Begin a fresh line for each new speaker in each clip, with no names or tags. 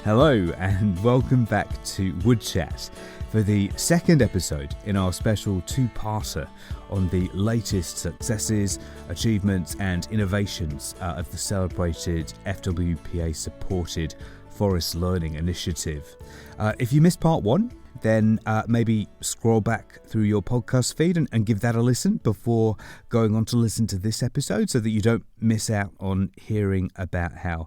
Hello and welcome back to Wood Chat for the second episode in our special two-parter on the latest successes, achievements and innovations of the celebrated FWPA-supported ForestLearning initiative. If you missed part one, then maybe scroll back through your podcast feed and give that a listen before going on to listen to this episode so that you don't miss out on hearing about how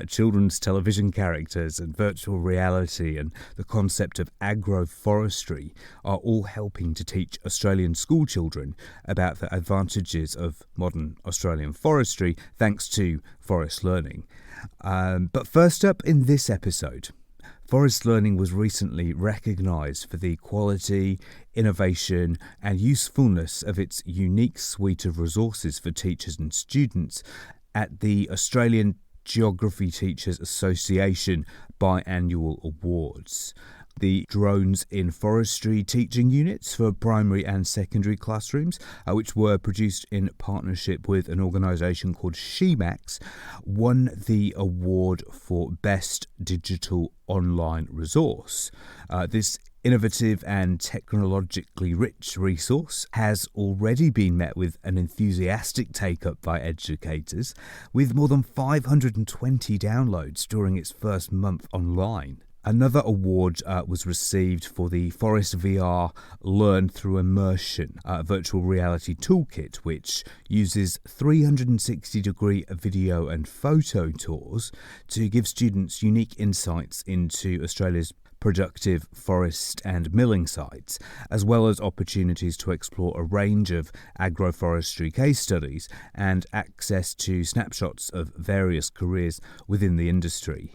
children's television characters and virtual reality and the concept of agroforestry are all helping to teach Australian school children about the advantages of modern Australian forestry thanks to ForestLearning. But first up in this episode, ForestLearning was recently recognised for the quality, innovation and usefulness of its unique suite of resources for teachers and students at the Australian Geography Teachers Association Biannual Awards. The drones in forestry teaching units for primary and secondary classrooms, which were produced in partnership with an organisation called SheMax, won the award for Best Digital Online Resource. This innovative and technologically rich resource has already been met with an enthusiastic take-up by educators, with more than 520 downloads during its first month online. Another award was received for the Forest VR Learn Through Immersion virtual reality toolkit, which uses 360-degree video and photo tours to give students unique insights into Australia's productive forest and milling sites, as well as opportunities to explore a range of agroforestry case studies and access to snapshots of various careers within the industry.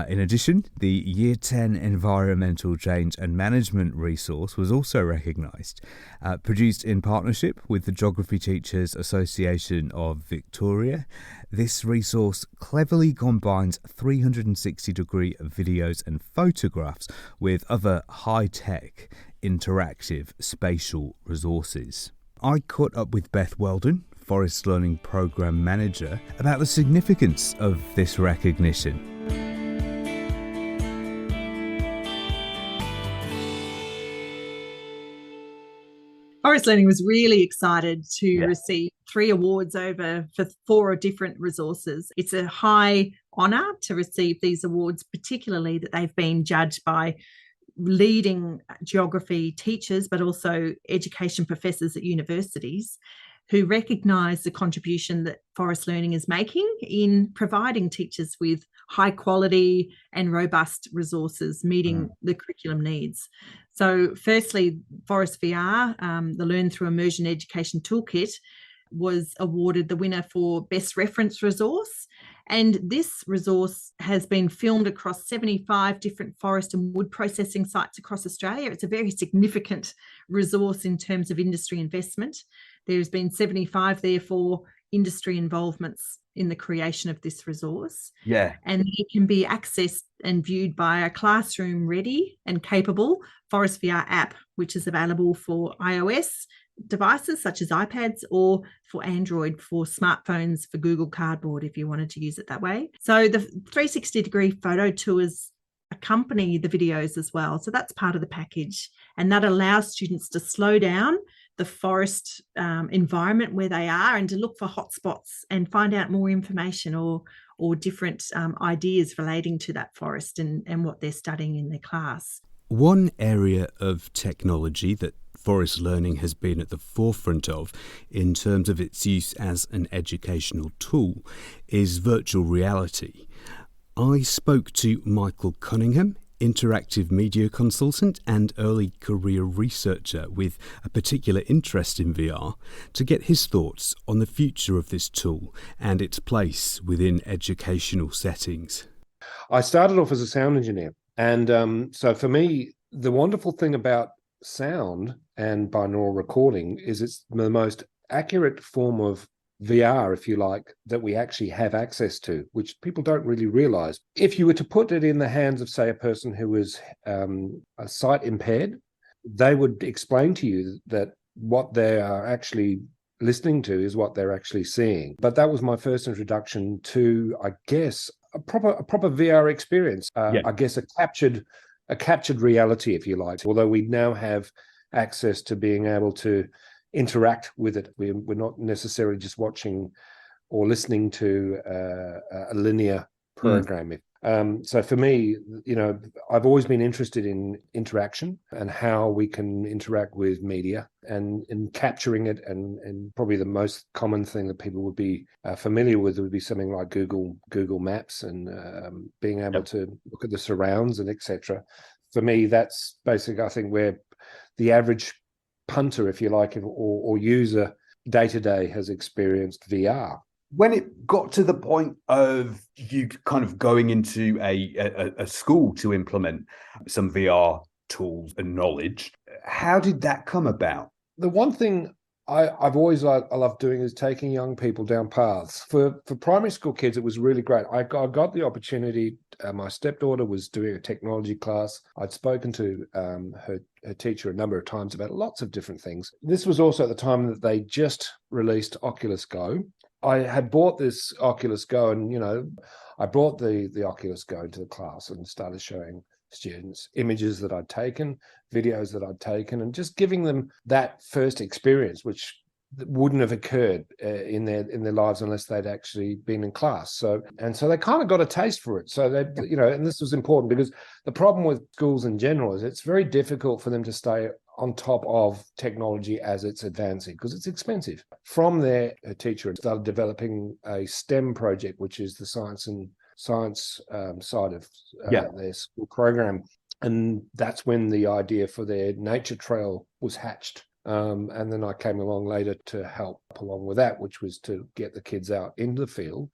In addition, the Year 10 Environmental Change and Management resource was also recognised. Produced in partnership with the Geography Teachers Association of Victoria, this resource cleverly combines 360-degree videos and photographs with other high-tech, interactive spatial resources. I caught up with Beth Weldon, ForestLearning Programme Manager, about the significance of this recognition.
ForestLearning was really excited to receive 3 awards for 4 different resources. It's a high honour to receive these awards, particularly that they've been judged by leading geography teachers, but also education professors at universities who recognise the contribution that ForestLearning is making in providing teachers with high quality and robust resources meeting the curriculum needs. So firstly, Forest VR, the Learn Through Immersion Education Toolkit, was awarded the winner for Best Reference Resource. And this resource has been filmed across 75 different forest and wood processing sites across Australia. It's a very significant resource in terms of industry investment. There's been 75 therefore industry involvements in the creation of this resource. And it can be accessed and viewed by a classroom ready and capable Forest VR app, which is available for iOS devices such as iPads or for Android for smartphones for Google Cardboard if you wanted to use it that way. So the 360-degree photo tours accompany the videos as well. So that's part of the package. And that allows students to slow down the forest environment where they are and to look for hotspots and find out more information or different ideas relating to that forest and what they're studying in their class.
One area of technology that ForestLearning has been at the forefront of in terms of its use as an educational tool is virtual reality. I spoke to Michael Cunningham, interactive media consultant and early career researcher with a particular interest in VR, to get his thoughts on the future of this tool and its place within educational settings.
I started off as a sound engineer, and so for me, the wonderful thing about sound and binaural recording is it's the most accurate form of VR, if you like, that we actually have access to, which people don't really realize. If you were to put it in the hands of, say, a person who is sight impaired, they would explain to you that what they are actually listening to is what they're actually seeing. But that was my first introduction to, I guess, a proper VR experience. I guess a captured reality, if you like. Although we now have access to being able to interact with it, we're not necessarily just watching or listening to a linear program. So for me, I've always been interested in interaction and how we can interact with media and in capturing it. And probably the most common thing that people would be familiar with would be something like Google Maps and being able to look at the surrounds and etc. For me, that's basically, I think, where the average punter, if you like, or user day to day has experienced VR.
When it got to the point of you kind of going into a school to implement some VR tools and knowledge, how did that come about?
The one thing I've always I love doing is taking young people down paths. For primary school kids, it was really great. I got the opportunity. My stepdaughter was doing a technology class. I'd spoken to her teacher a number of times about lots of different things. This was also at the time that they just released Oculus Go. I had bought this Oculus Go, and I brought the Oculus Go into the class and started showing students images that I'd taken, videos that I'd taken, and just giving them that first experience, which wouldn't have occurred in their lives unless they'd actually been in class. So they kind of got a taste for it. So they, and this was important because the problem with schools in general is it's very difficult for them to stay on top of technology as it's advancing because it's expensive. From there, a teacher started developing a STEM project, which is the science side of their school program. And that's when the idea for their nature trail was hatched. And then I came along later to help along with that, which was to get the kids out into the field,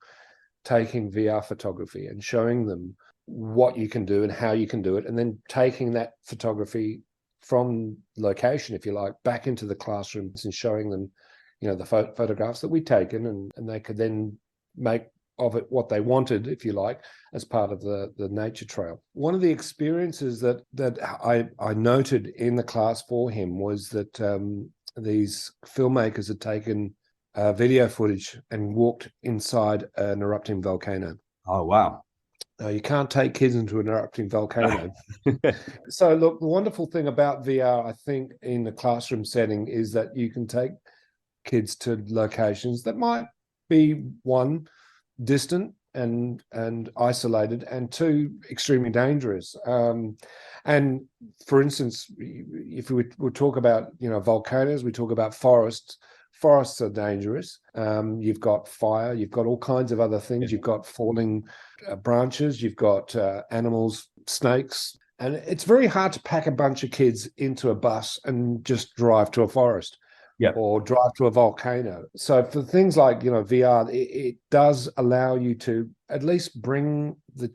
taking VR photography and showing them what you can do and how you can do it, and then taking that photography from location, if you like, back into the classrooms and showing them, the photographs that we'd taken, and they could then make of it what they wanted, if you like, as part of the nature trail. One of the experiences that I noted in the class for him was that these filmmakers had taken video footage and walked inside an erupting volcano.
Oh, wow.
You can't take kids into an erupting volcano. So look, the wonderful thing about VR, I think, in the classroom setting is that you can take kids to locations that might be, one, distant and isolated, and two, extremely dangerous. And for instance, if we talk about volcanoes, we talk about forests. Forests are dangerous. You've got fire, you've got all kinds of other things. You've got falling branches, you've got animals, snakes, and it's very hard to pack a bunch of kids into a bus and just drive to a forest. Or drive to a volcano. So for things like VR, it does allow you to at least bring the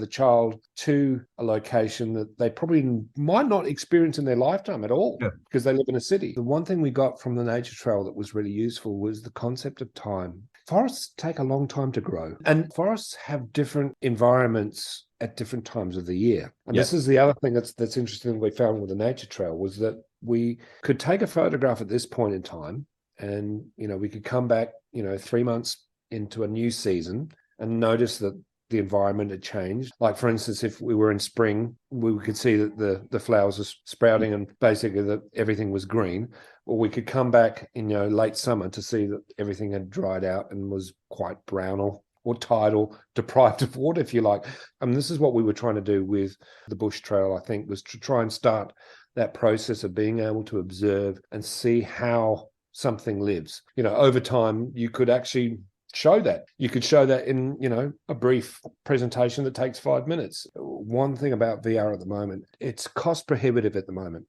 child to a location that they probably might not experience in their lifetime at all because they live in a city. The one thing we got from the nature trail that was really useful was the concept of time. Forests take a long time to grow, and forests have different environments at different times of the year. And this is the other thing that's interesting we found with the nature trail was that we could take a photograph at this point in time and, we could come back, 3 months into a new season and notice that the environment had changed. Like, for instance, if we were in spring, we could see that the flowers are sprouting and basically that everything was green. Or we could come back in, late summer to see that everything had dried out and was quite brown or tidal, deprived of water, if you like. This is what we were trying to do with the bush trail, I think, was to try and start that process of being able to observe and see how something lives. Over time, you could actually show that. You could show that in, a brief presentation that takes 5 minutes. One thing about VR at the moment, it's cost prohibitive at the moment.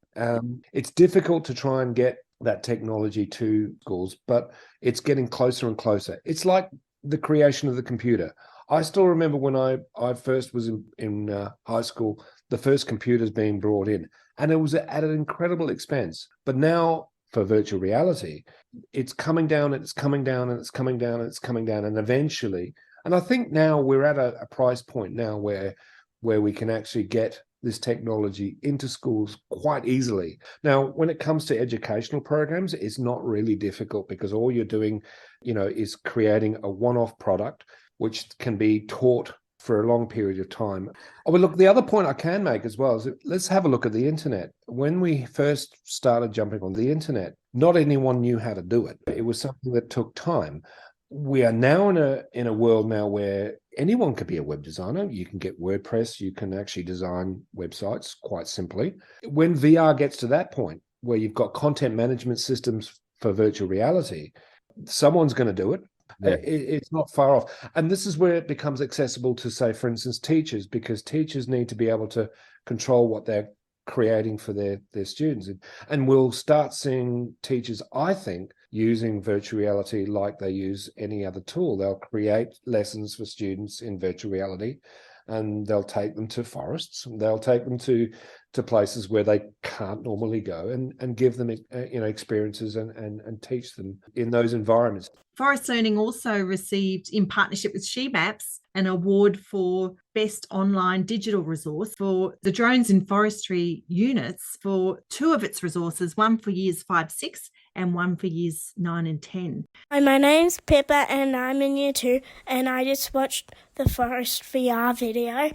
It's difficult to try and get that technology to schools, but it's getting closer and closer. It's like the creation of the computer. I still remember when I first was in high school, the first computers being brought in, and it was at an incredible expense. But now for virtual reality, it's coming down and it's coming down and it's coming down and it's coming down. And eventually, and I think now we're at a price point now where we can actually get this technology into schools quite easily. Now, when it comes to educational programs, it's not really difficult because all you're doing, is creating a one-off product which can be taught for a long period of time. Oh, but look, the other point I can make as well is that let's have a look at the internet. When we first started jumping on the internet, not anyone knew how to do it. It was something that took time. We are now in a world now where anyone could be a web designer. You can get WordPress. You can actually design websites quite simply. When VR gets to that point where you've got content management systems for virtual reality, someone's going to do it. Yeah. It's not far off. And this is where it becomes accessible to, say, for instance, teachers, because teachers need to be able to control what they're creating for their students. And we'll start seeing teachers, I think, using virtual reality like they use any other tool. They'll create lessons for students in virtual reality, and they'll take them to forests, and they'll take them to places where they can't normally go, and give them experiences and teach them in those environments.
ForestLearning also received, in partnership with SheMaps, an award for Best Online Digital Resource for the Drones in Forestry units for 2 of its resources, one for years 5-6 and one for years 9 and 10.
Hi, my name's Pippa and I'm in year 2, and I just watched the Forest VR video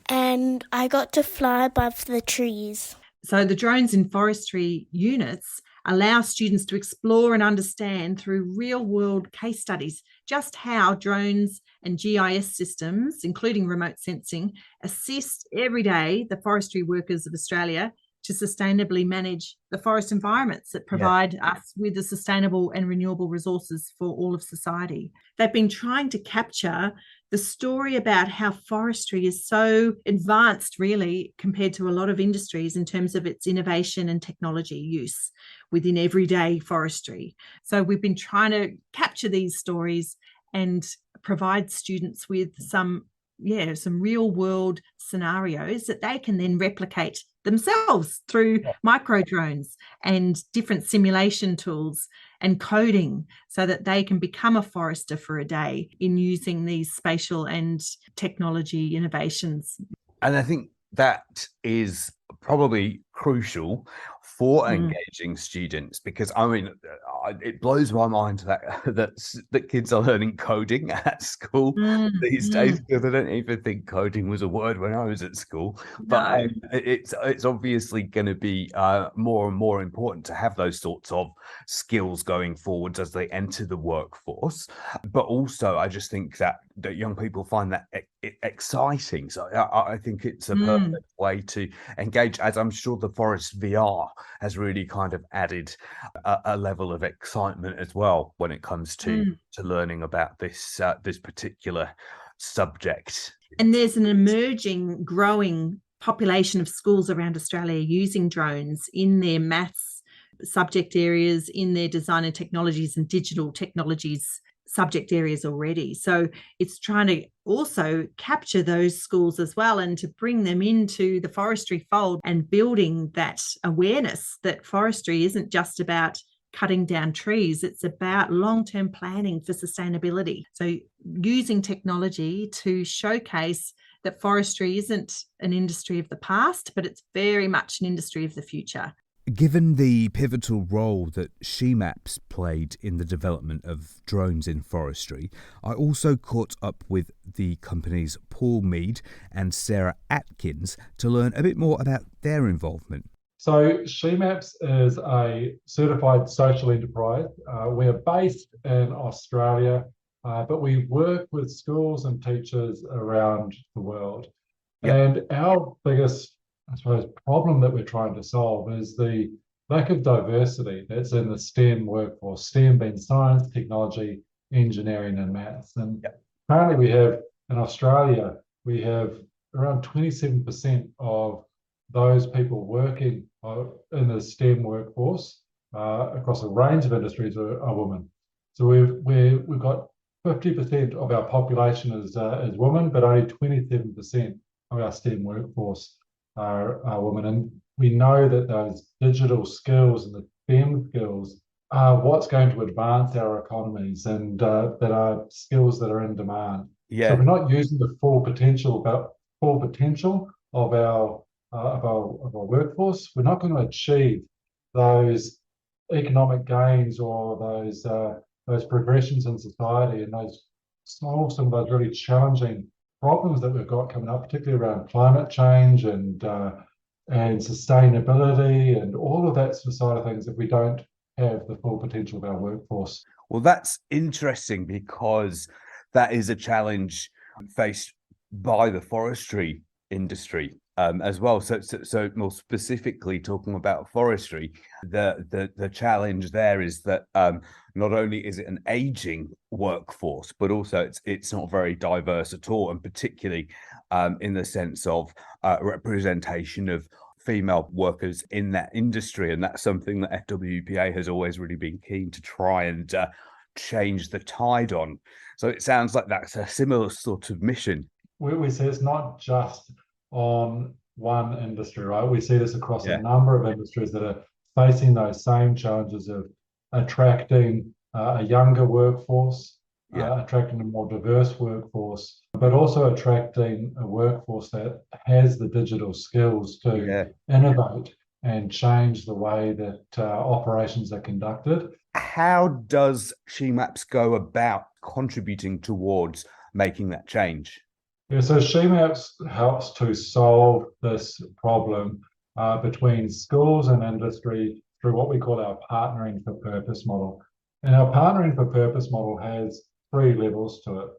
and I got to fly above the trees.
So the Drones in Forestry units allow students to explore and understand through real-world case studies just how drones and GIS systems, including remote sensing, assist every day the forestry workers of Australia to sustainably manage the forest environments that provide us with the sustainable and renewable resources for all of society. They've been trying to capture the story about how forestry is so advanced, really, compared to a lot of industries in terms of its innovation and technology use within everyday forestry. So we've been trying to capture these stories and provide students with some real world scenarios that they can then replicate themselves through micro drones and different simulation tools and coding, so that they can become a forester for a day in using these spatial and technology innovations.
And I think that is probably crucial for engaging students, because I mean, it blows my mind that kids are learning coding at school these days, because I don't even think coding was a word when I was at school. But it's obviously going to be more and more important to have those sorts of skills going forwards as they enter the workforce. But also, I just think that young people find that exciting. So I think it's a perfect way to engage, as I'm sure the Forest VR has really kind of added a level of excitement as well when it comes to learning about this particular subject.
And there's an emerging, growing population of schools around Australia using drones in their maths subject areas, in their design and technologies and digital technologies subject areas already. So it's trying to also capture those schools as well, and to bring them into the forestry fold, and building that awareness that forestry isn't just about cutting down trees, it's about long-term planning for sustainability. So using technology to showcase that forestry isn't an industry of the past, but it's very much an industry of the future.
Given the pivotal role that SheMaps played in the development of drones in forestry, I also caught up with the companies Paul Mead and Sarah Atkins to learn a bit more about their involvement.
So SheMaps is a certified social enterprise. We're based in Australia, but we work with schools and teachers around the world. Yep. And our biggest, I suppose, problem that we're trying to solve is the lack of diversity that's in the STEM workforce, STEM being science, technology, engineering, and maths. And currently we have, in Australia, we have around 27% of those people working in the STEM workforce across a range of industries are women. So we've got 50% of our population is women, but only 27% of our STEM workforce are women. And we know that those digital skills and the STEM skills are what's going to advance our economies, and that are skills that are in demand. So we're not using the full potential of our workforce. We're not going to achieve those economic gains or those progressions in society, and some of those really challenging problems that we've got coming up, particularly around climate change and sustainability and all of that side of things, if we don't have the full potential of our workforce.
Well, that's interesting because that is a challenge faced by the forestry industry as well. So more specifically talking about forestry, the challenge there is that not only is it an aging workforce, but also it's not very diverse at all, and particularly in the sense of representation of female workers in that industry. And that's something that FWPA has always really been keen to try and change the tide on. So it sounds like that's a similar sort of mission.
We see it's not just on one industry, right? We see this across a number of industries that are facing those same challenges of attracting a younger workforce, attracting a more diverse workforce, but also attracting a workforce that has the digital skills to innovate and change the way that operations are conducted.
How does SheMaps go about contributing towards making that change?
Yeah, so SheMaps helps to solve this problem between schools and industry through what we call our Partnering for Purpose model. And our Partnering for Purpose model has 3 levels to it.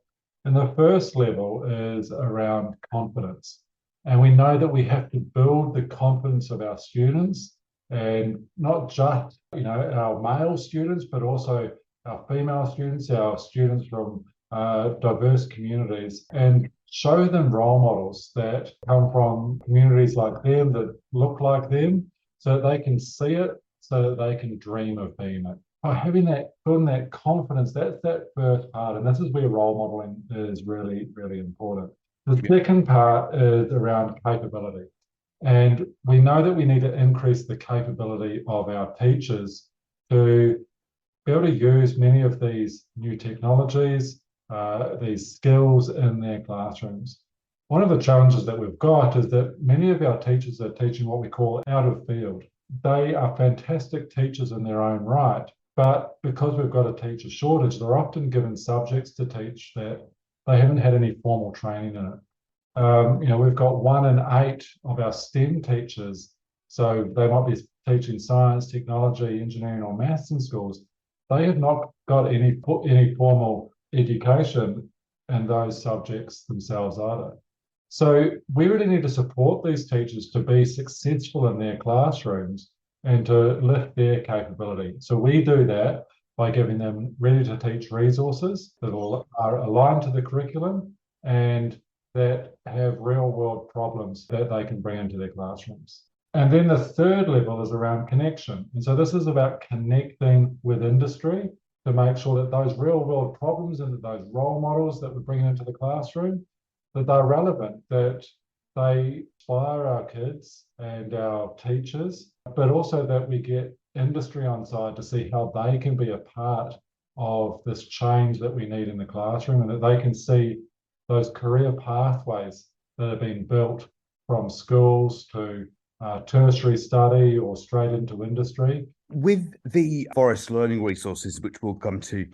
And the first level is around confidence. And we know that we have to build the confidence of our students, and not just our male students, but also our female students, our students from diverse communities, and show them role models that come from communities like them, that look like them, so that they can see it, so that they can dream of being it. By building that confidence, that's that first part, and this is where role modeling is really, really important. The second part is around capability. And we know that we need to increase the capability of our teachers to be able to use many of these new technologies, these skills in their classrooms. One of the challenges that we've got is that many of our teachers are teaching what we call out of field. They are fantastic teachers in their own right, but because we've got a teacher shortage, they're often given subjects to teach that they haven't had any formal training in it. We've got 1 in 8 of our STEM teachers, so they might be teaching science, technology, engineering, or maths in schools. They have not got any formal education in those subjects themselves either. So we really need to support these teachers to be successful in their classrooms and to lift their capability. So we do that by giving them ready-to-teach resources that are aligned to the curriculum and that have real-world problems that they can bring into their classrooms. And then the third level is around connection. And so this is about connecting with industry to make sure that those real-world problems and those role models that we're bringing into the classroom, that they're relevant, that they inspire our kids and our teachers, but also that we get industry on side to see how they can be a part of this change that we need in the classroom, and that they can see those career pathways that have been built from schools to tertiary study or straight into industry.
With the ForestLearning resources, which we'll come to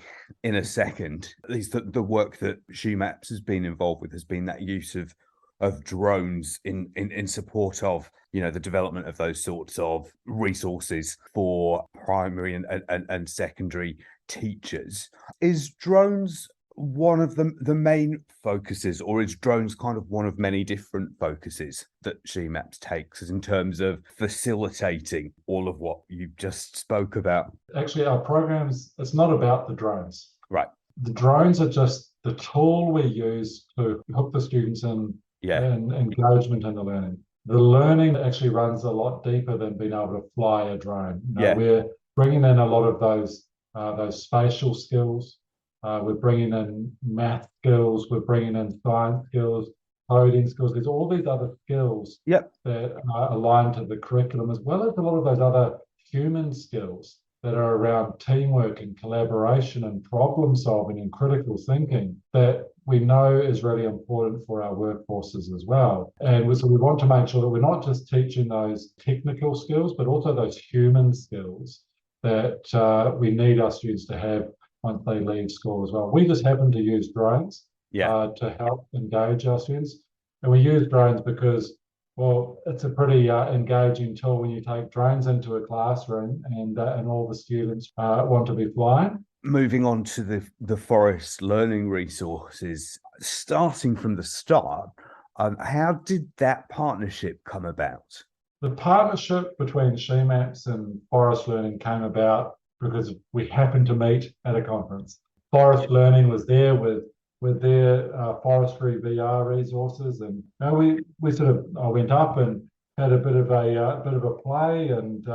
in a second, at least the work that SheMaps has been involved with has been that use of drones in support of the development of those sorts of resources for primary and secondary teachers. Is drones one of the main focuses, or is drones kind of one of many different focuses that SheMaps takes in terms of facilitating all of what you just spoke about?
Actually, our programs, it's not about the drones.
Right.
The drones are just the tool we use to hook the students in and engagement in the learning. The learning actually runs a lot deeper than being able to fly a drone. We're bringing in a lot of those spatial skills. We're bringing in math skills, we're bringing in science skills, coding skills. There's all these other skills that are aligned to the curriculum, as well as a lot of those other human skills that are around teamwork and collaboration and problem solving and critical thinking that we know is really important for our workforces as well. And so we want to make sure that we're not just teaching those technical skills, but also those human skills that we need our students to have once they leave school as well. We just happen to use drones to help engage our students. And we use drones because, well, it's a pretty engaging tool when you take drones into a classroom and all the students want to be flying.
Moving on to the forest learning resources, starting from the start, how did that partnership come about?
The partnership between SheMaps and ForestLearning came about because we happened to meet at a conference. ForestLearning was there with their forestry VR resources, and we sort of went up and had a bit of a play and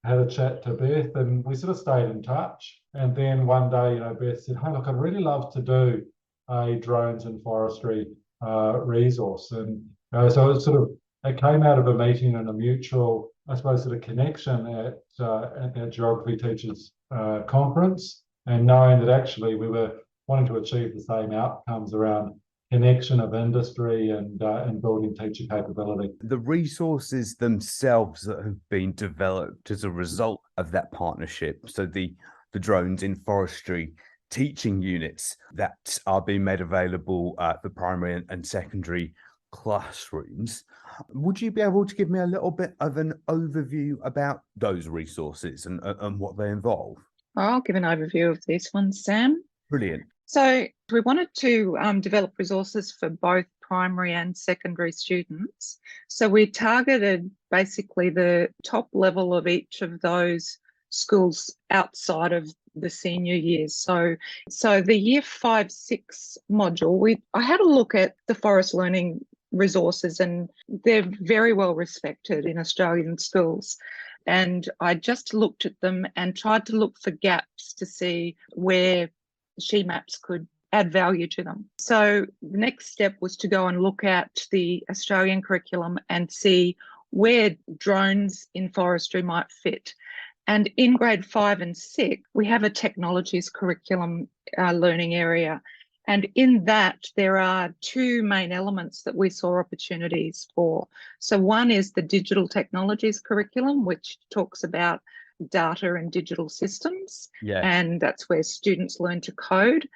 had a chat to Beth, and we sort of stayed in touch. And then one day, Beth said, "Hey, look, I'd really love to do a drones and forestry resource." And so it came out of a meeting and a mutual, I suppose, sort of connection at that Geography Teachers Conference, and knowing that actually we were wanting to achieve the same outcomes around connection of industry and building teacher capability.
The resources themselves that have been developed as a result of that partnership, so the drones in forestry teaching units that are being made available for primary and secondary classrooms, would you be able to give me a little bit of an overview about those resources and what they involve?
I'll give an overview of this one, Sam.
Brilliant.
So we wanted to develop resources for both primary and secondary students. So we targeted basically the top level of each of those schools outside of the senior years. So the year 5-6 module, I had a look at the ForestLearning resources, and they're very well respected in Australian schools. And I just looked at them and tried to look for gaps to see where SheMaps could add value to them. So the next step was to go and look at the Australian curriculum and see where drones in forestry might fit. And in grade 5 and 6, we have a technologies curriculum learning area. And in that, there are two main elements that we saw opportunities for. So one is the digital technologies curriculum, which talks about data and digital systems.
Yeah.
And that's where students learn to code.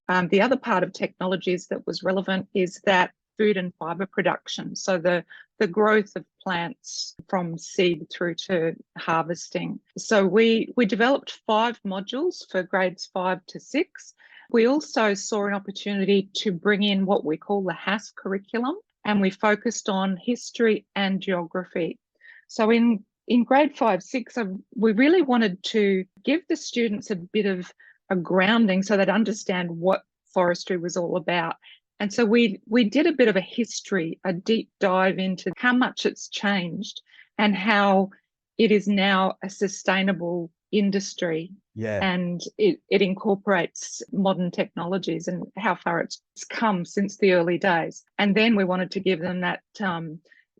The other part of technologies that was relevant is that food and fibre production. So the growth of plants from seed through to harvesting. So we developed 5 modules for grades 5 to 6. We also saw an opportunity to bring in what we call the HASS curriculum, and we focused on history and geography. So in grade 5-6, we really wanted to give the students a bit of a grounding so they'd understand what forestry was all about. And so we did a bit of a history, a deep dive into how much it's changed and how it is now a sustainable industry.
Yeah.
And it incorporates modern technologies and how far it's come since the early days. And then we wanted to give them that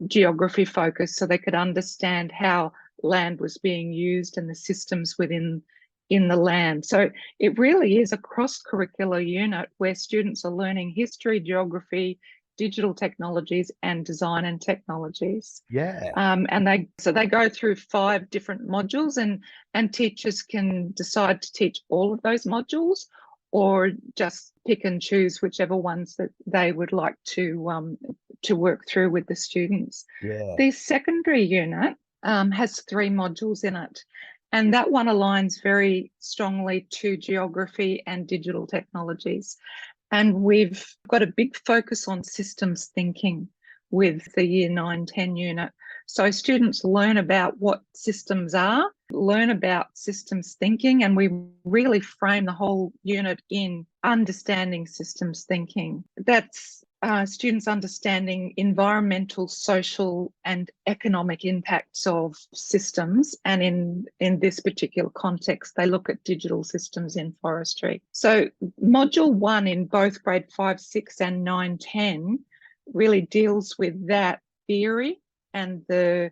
geography focus so they could understand how land was being used and the systems within the land. So it really is a cross-curricular unit where students are learning history, geography, digital technologies, and design and technologies.
Yeah.
And they go through 5 different modules, and teachers can decide to teach all of those modules or just pick and choose whichever ones that they would like to work through with the students.
Yeah.
The secondary unit has 3 modules in it. And that one aligns very strongly to geography and digital technologies. And we've got a big focus on systems thinking with the year 9-10 unit. So students learn about what systems are, learn about systems thinking, and we really frame the whole unit in understanding systems thinking. That's students understanding environmental, social, and economic impacts of systems. And in this particular context, they look at digital systems in forestry. So module 1 in both grade 5-6 and 9-10 really deals with that theory and the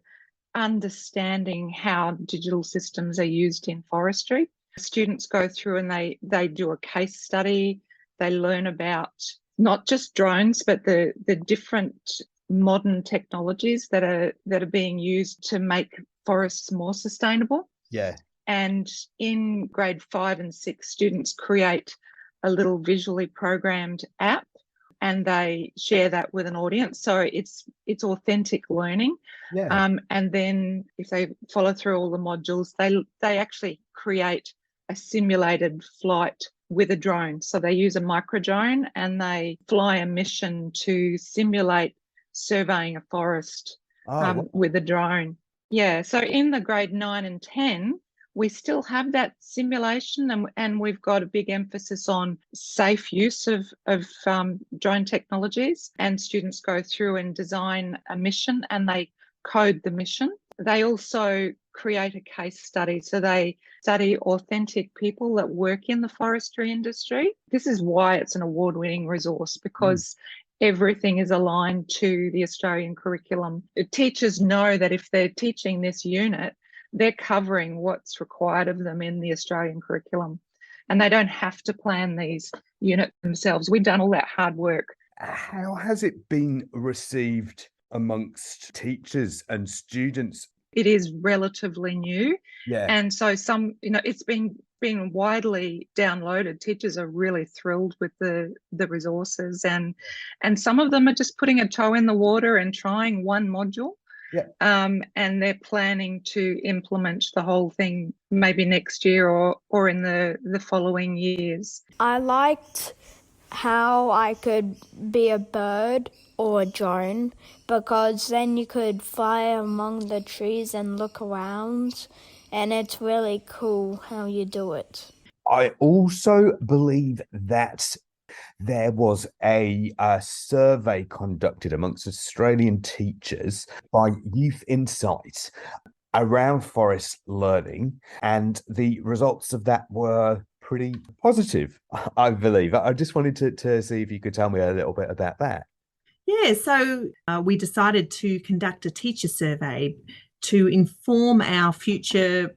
understanding how digital systems are used in forestry. Students go through and they do a case study. They learn about not just drones, but the different modern technologies that are being used to make forests more sustainable.
Yeah.
And in grade 5 and 6, students create a little visually programmed app, and they share that with an audience. So it's authentic learning.
Yeah.
And then if they follow through all the modules, they actually create a simulated flight with a drone. So they use a micro drone and they fly a mission to simulate surveying a forest with a drone. Yeah. So in the grade 9 and 10, we still have that simulation, and we've got a big emphasis on safe use of drone technologies, and students go through and design a mission and they code the mission. They also create a case study. So they study authentic people that work in the forestry industry. This is why it's an award-winning resource, because everything is aligned to the Australian curriculum. Teachers know that if they're teaching this unit, they're covering what's required of them in the Australian curriculum, and they don't have to plan these units themselves. We've done all that hard work.
How has it been received amongst teachers and students?
It is relatively new.
Yeah.
And so it's been widely downloaded. Teachers are really thrilled with the resources, and some of them are just putting a toe in the water and trying one module.
Yeah.
And they're planning to implement the whole thing maybe next year or in the following years.
I liked how I could be a bird or a drone, because then you could fly among the trees and look around, and it's really cool how you do it.
I also believe that there was a survey conducted amongst Australian teachers by Youth Insight around forest learning, and the results of that were pretty positive, I believe. I just wanted to see if you could tell me a little bit about that.
Yeah, so we decided to conduct a teacher survey to inform our future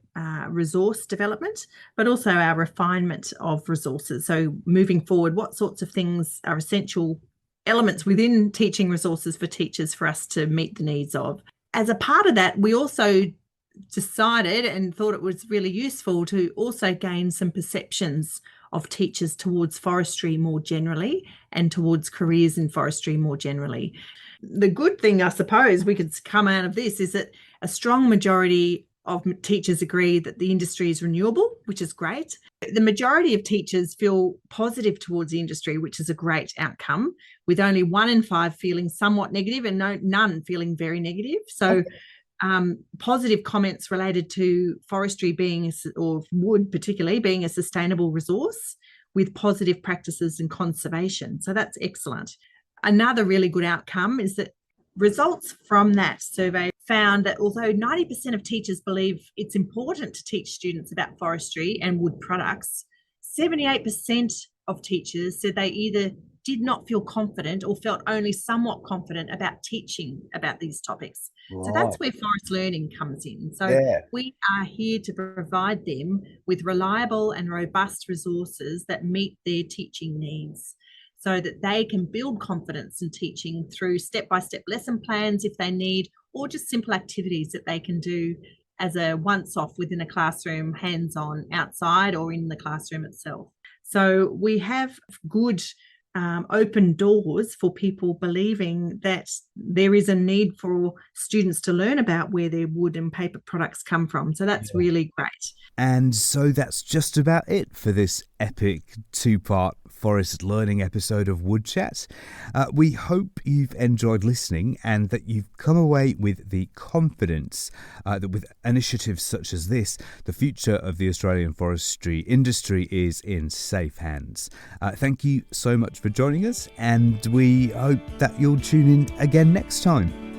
resource development, but also our refinement of resources. So moving forward, what sorts of things are essential elements within teaching resources for teachers for us to meet the needs of. As a part of that, we also decided and thought it was really useful to also gain some perceptions of teachers towards forestry more generally and towards careers in forestry more generally. The good thing, I suppose, we could come out of this is that a strong majority of teachers agree that the industry is renewable, which is great. The majority of teachers feel positive towards the industry, which is a great outcome, with only 1 in 5 feeling somewhat negative and none feeling very negative. So positive comments related to forestry being, or wood particularly, being a sustainable resource with positive practices and conservation. So that's excellent. Another really good outcome is that results from that survey found that although 90% of teachers believe it's important to teach students about forestry and wood products, 78% of teachers said they either did not feel confident or felt only somewhat confident about teaching about these topics. Right. So that's where forest learning comes in. So we are here to provide them with reliable and robust resources that meet their teaching needs, so that they can build confidence in teaching through step-by-step lesson plans if they need, or just simple activities that they can do as a once-off within a classroom, hands-on, outside, or in the classroom itself. So we have good open doors for people believing that there is a need for students to learn about where their wood and paper products come from. So that's really great.
And so that's just about it for this epic 2-part forest learning episode of Wood Chat. We hope you've enjoyed listening and that you've come away with the confidence that with initiatives such as this, the future of the Australian forestry industry is in safe hands. Thank you so much for joining us, and we hope that you'll tune in again next time.